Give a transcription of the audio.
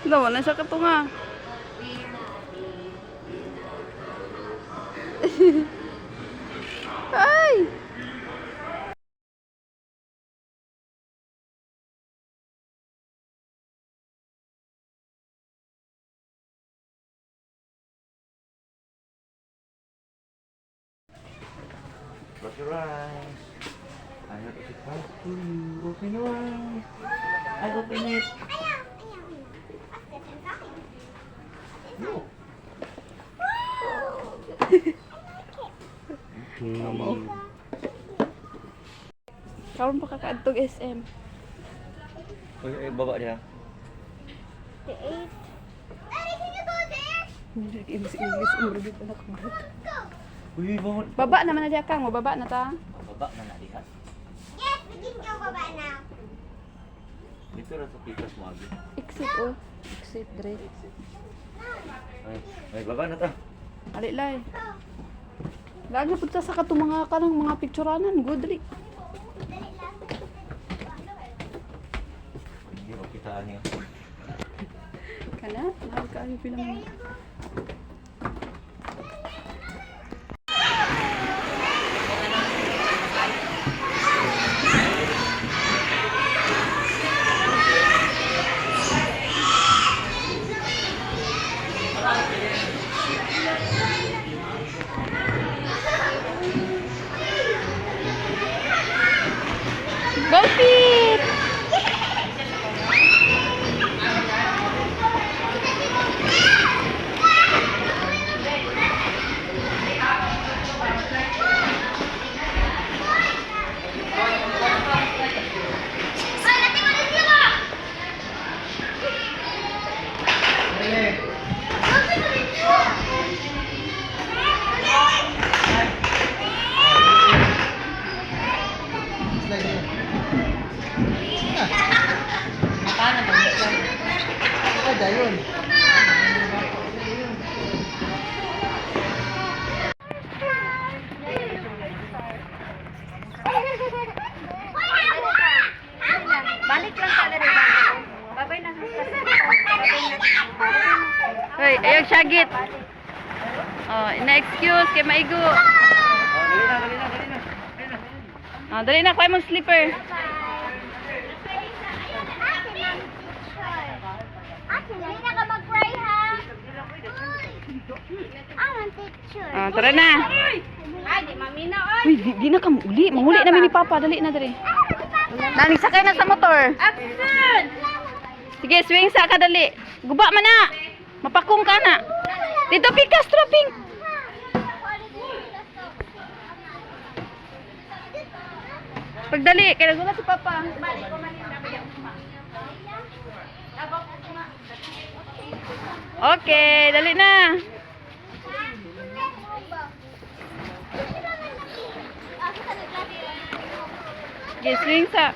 Dawa na siya katunga. Ay! Close your eyes. I have a surprise for you. Open your eyes. I open it. No. Okay. Karon pa kakaadtog SM. Uy, baba dia. The 8. Daddy, can you go there? English, English anak ko. Uy, bangun. Baba naman na diya kang, mababa na ta. Baba na na diha. Yes, we can go baba now. Dito ra sa pikas mo agi. Exit oh. Exit dire. Ay, baba na ta. Ali lay. Lagi punta sa katong mga kanang mga picturanan, good dali. Hindi mo kitaan niya. Kana, mahal ka ang film mo. Go Pete! Ada yun. Balik lang ka dari. Babay na. Hoy, ayog syagit. Oh, ina-excuse kay maigo. Oh, dali na, dali na, dali na. Dali na. Ah, dali na kuha mong slipper. Akin, hindi na ka mag-pray ha. I'm a picture. Ah, tara na. Ay, di mamina oy. Uy, di na ka uli. Mahuli namin ni Papa. Dali na dali. Naning sakay na sa motor. Action! Sige, swing sa ka dali. Guba man na. Mapakong ka na. Dito pikas dropping. Pagdali, kaya nagulat si Papa. Okay, dali na. Sige, swing sa.